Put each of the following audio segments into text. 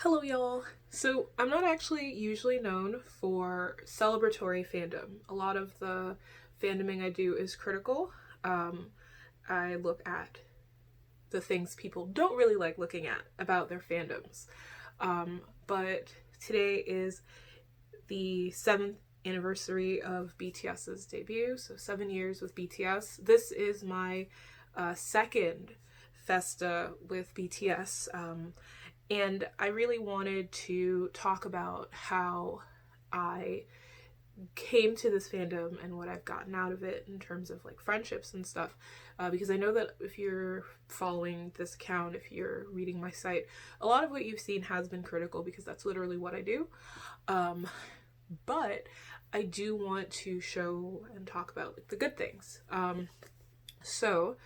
Hello, y'all. So, I'm not actually usually known for celebratory fandom. A lot of the fandoming I do is critical. Um, I look at the things people don't really like looking at about their fandoms. But today is the 7th anniversary of BTS's debut, so 7 years with BTS. This is my second festa with BTS. And I really wanted to talk about how I came to this fandom and what I've gotten out of it in terms of like friendships and stuff. Because I know that if you're following this account, if you're reading my site, a lot of what you've seen has been critical because that's literally what I do. But I do want to show and talk about like the good things. So,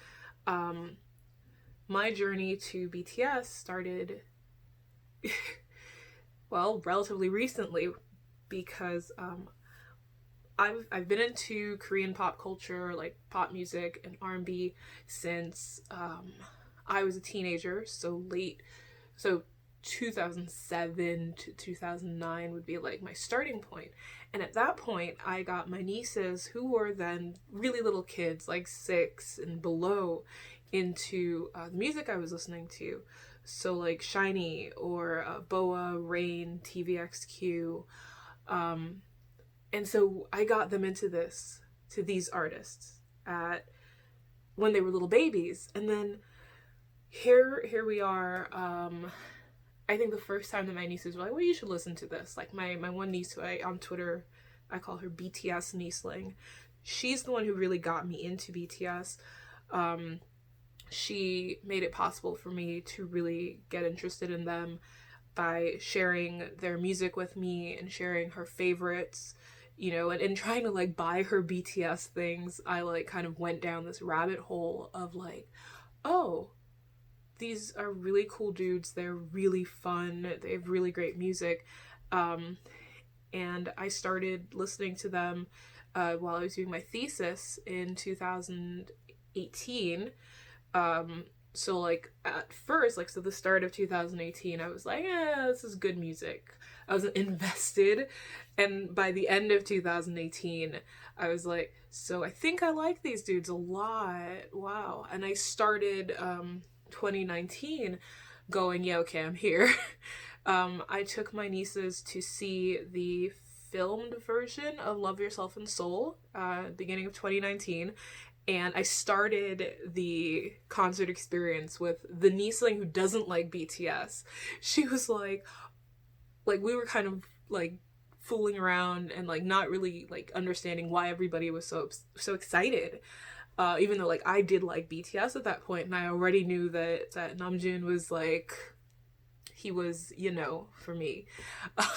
my journey to BTS started well, relatively recently because I've been into Korean pop culture, like pop music and R&B since I was a teenager, so 2007 to 2009 would be like my starting point. And at that point, I got my nieces, who were then really little kids, like 6 and below, into the music I was listening to. So like Shiny or Boa, Rain, TVXQ. And so I got them into these artists at when they were little babies. And then here we are. I think the first time that my nieces were like, well, you should listen to this. Like my one niece who on Twitter, I call her BTS Nieceling. She's the one who really got me into BTS. She made it possible for me to really get interested in them by sharing their music with me and sharing her favorites, and trying to like buy her BTS things. I like kind of went down this rabbit hole of like, oh, these are really cool dudes. They're really fun. They have really great music. And I started listening to them while I was doing my thesis in 2018. So like at first, like, so the start of 2018, I was like, yeah, this is good music. I was invested. And by the end of 2018, I was like, so I think I like these dudes a lot. Wow. And I started 2019 going, yeah, okay, I'm here. I took my nieces to see the filmed version of Love Yourself and Soul, beginning of 2019. And I started the concert experience with the nieceling who doesn't like BTS. She was like we were kind of like fooling around and like not really like understanding why everybody was so excited. Even though like I did like BTS at that point, and I already knew that Namjoon was like, he was, for me.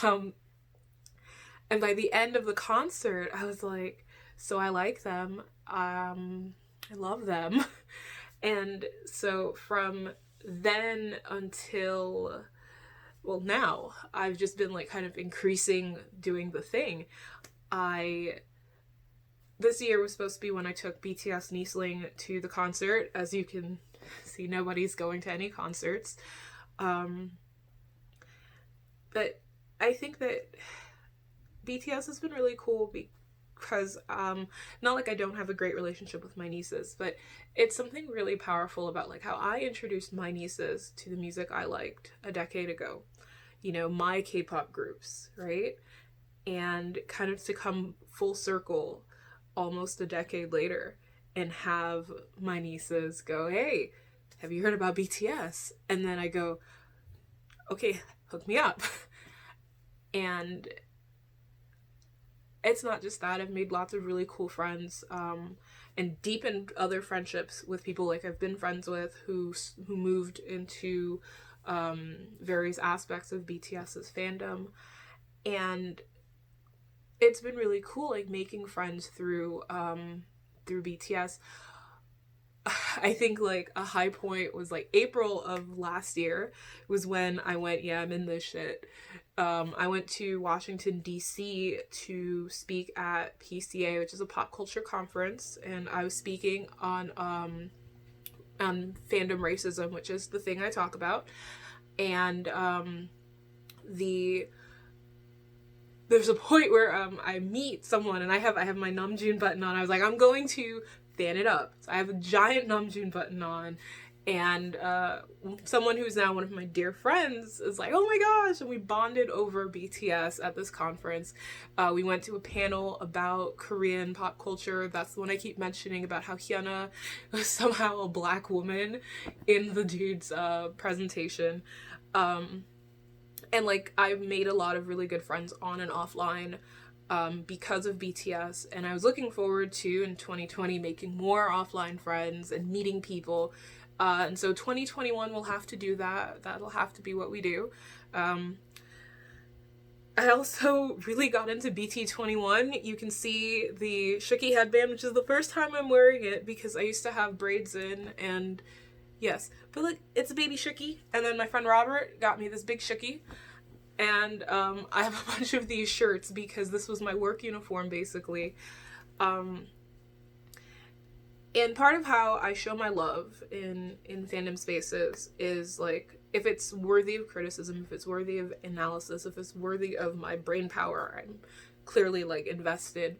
And by the end of the concert, I was like, so I like them. I love them. And so from then until, well, now, I've just been like kind of increasing doing the thing. This year was supposed to be when I took BTS Nieceling to the concert. As you can see, nobody's going to any concerts. But I think that BTS has been really cool because not like I don't have a great relationship with my nieces, but it's something really powerful about like how I introduced my nieces to the music I liked a decade ago. My K-pop groups, right? And kind of to come full circle almost a decade later and have my nieces go, hey, have you heard about BTS? And then I go, okay, hook me up. And it's not just that. I've made lots of really cool friends, and deepened other friendships with people like I've been friends with who moved into various aspects of BTS's fandom. And it's been really cool, like making friends through BTS. I think like a high point was like April of last year was when I went, yeah, I'm in this shit. I went to Washington, D.C. to speak at PCA, which is a pop culture conference, and I was speaking on fandom racism, which is the thing I talk about. And there's a point where I meet someone and I have my Namjoon button on. I was like, I'm going to fan it up. So I have a giant Namjoon button on, and someone who's now one of my dear friends is like, oh my gosh, and we bonded over BTS at this conference. We went to a panel about Korean pop culture. That's the one I keep mentioning, about how Hyuna was somehow a black woman in the dude's presentation. And like, I've made a lot of really good friends on and offline because of BTS, and I was looking forward to, in 2020, making more offline friends and meeting people. And so 2021 will have to do that. That'll have to be what we do. I also really got into BT21. You can see the Shooky headband, which is the first time I'm wearing it because I used to have braids in, and yes, but look, it's a baby Shooky. And then my friend Robert got me this big Shooky. And I have a bunch of these shirts because this was my work uniform, basically. And part of how I show my love in fandom spaces is, like, if it's worthy of criticism, if it's worthy of analysis, if it's worthy of my brain power, I'm clearly, like, invested.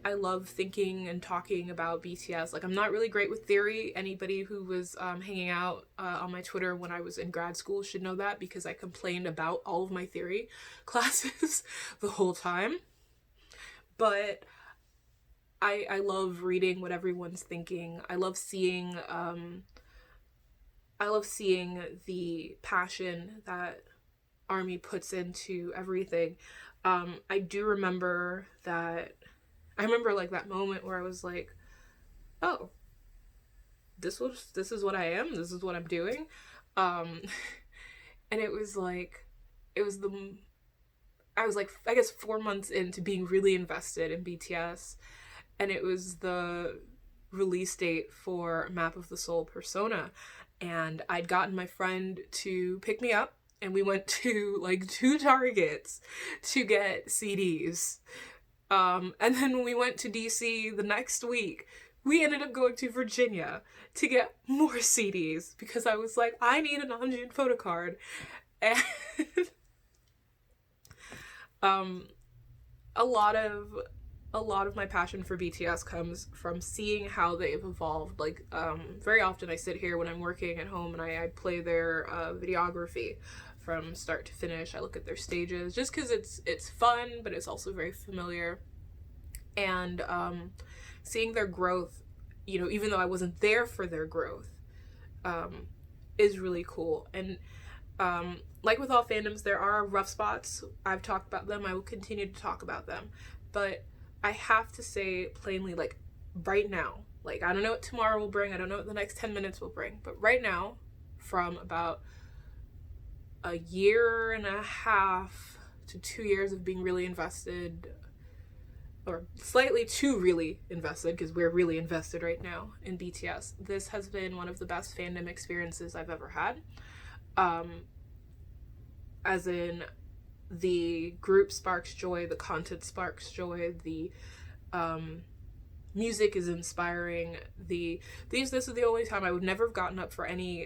I love thinking and talking about BTS. Like, I'm not really great with theory. Anybody who was hanging out on my Twitter when I was in grad school should know that, because I complained about all of my theory classes the whole time. But I love reading what everyone's thinking. I love seeing the passion that ARMY puts into everything. I do remember that. I remember, like, that moment where I was like, oh, this is what I am. This is what I'm doing. And it was like, I was like, I guess 4 months into being really invested in BTS. And it was the release date for Map of the Soul Persona. And I'd gotten my friend to pick me up, and we went to, like, 2 Targets to get CDs. And then when we went to DC the next week, we ended up going to Virginia to get more CDs because I was like, I need a Namjoon photo card. And a lot of my passion for BTS comes from seeing how they've evolved. Like, very often I sit here when I'm working at home and I play their videography from start to finish. I look at their stages just because it's fun, but it's also very familiar. And seeing their growth, you know, even though I wasn't there for their growth, is really cool. And like with all fandoms, there are rough spots. I've talked about them. I will continue to talk about them. But I have to say plainly, like, right now, like, I don't know what tomorrow will bring. I don't know what the next 10 minutes will bring. But right now, from about a year and a half to 2 years of being really invested, or slightly too really invested, because we're really invested right now in BTS, this has been one of the best fandom experiences I've ever had. As in, the group sparks joy, the content sparks joy, the music is inspiring. This is the only time I would never have gotten up for any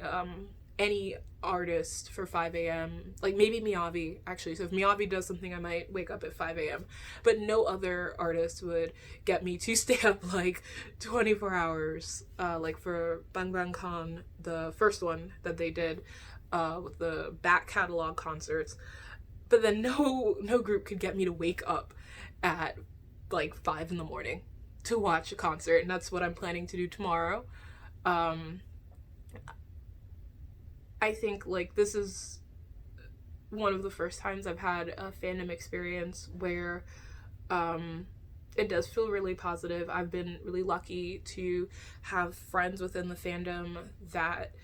artist for 5 a.m. Like, maybe Miyavi, actually. So if Miyavi does something, I might wake up at 5 a.m. But no other artist would get me to stay up, like, 24 hours. Like, for Bangtan, the first one that they did, with the back catalog concerts. But then no group could get me to wake up at, like, 5 in the morning to watch a concert, and that's what I'm planning to do tomorrow. I think, like, this is one of the first times I've had a fandom experience where it does feel really positive. I've been really lucky to have friends within the fandom that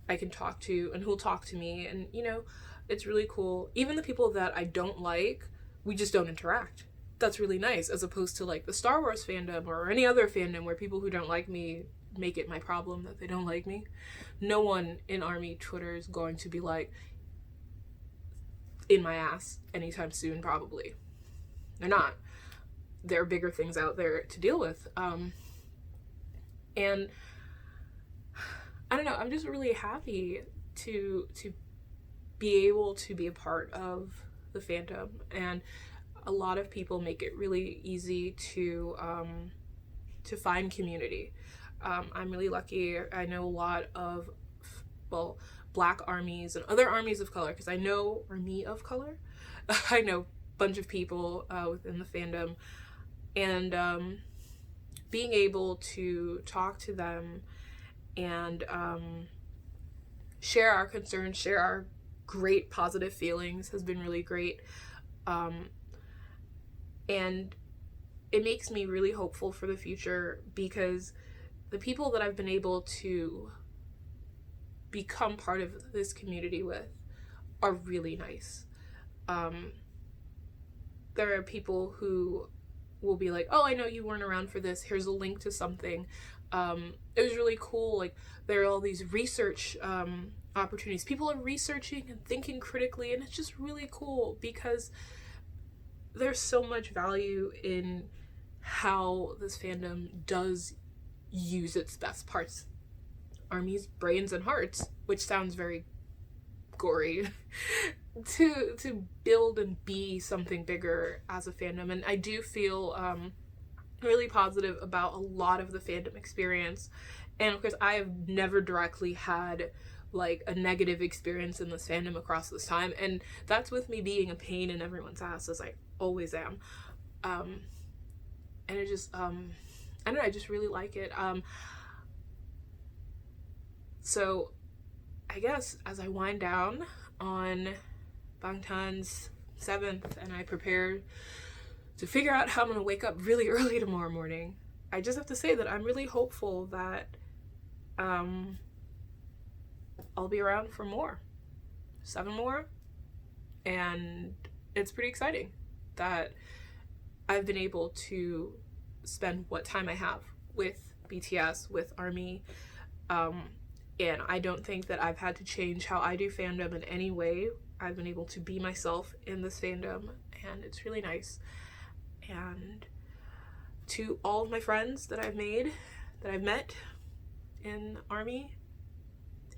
I can talk to and who'll talk to me, and, you know, it's really cool. Even the people that I don't like, we just don't interact. That's really nice, as opposed to, like, the Star Wars fandom or any other fandom where people who don't like me make it my problem that they don't like me. No one in ARMY Twitter is going to be, like, in my ass anytime soon, probably. They're not. There are bigger things out there to deal with. And I don't know, I'm just really happy to be able to be a part of the fandom, and a lot of people make it really easy to find community. I'm really lucky. I know a lot of, well, Black armies and other armies of color, because I know Army of Color. I know a bunch of people within the fandom, and being able to talk to them and share our concerns, share our great positive feelings has been really great. And it makes me really hopeful for the future, because the people that I've been able to become part of this community with are really nice. There are people who will be like, oh, I know you weren't around for this, here's a link to something. It was really cool. Like, there are all these research opportunities. People are researching and thinking critically, and it's just really cool, because there's so much value in how this fandom does use its best parts. Armies, brains, and hearts, which sounds very gory, to build and be something bigger as a fandom. And I do feel really positive about a lot of the fandom experience. And of course, I have never directly had like a negative experience in this fandom across this time, and that's with me being a pain in everyone's ass, as I always am. And it just I don't know, I just really like it. So I guess as I wind down on Bangtan's 7th and I prepare to figure out how I'm gonna wake up really early tomorrow morning, I just have to say that I'm really hopeful that I'll be around for more. 7 more. And it's pretty exciting that I've been able to spend what time I have with BTS, with ARMY, and I don't think that I've had to change how I do fandom in any way. I've been able to be myself in this fandom, and it's really nice. And to all of my friends that I've met in ARMY,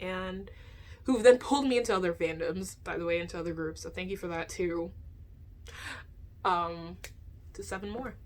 and who've then pulled me into other fandoms, by the way, into other groups, so thank you for that too. To 7 more.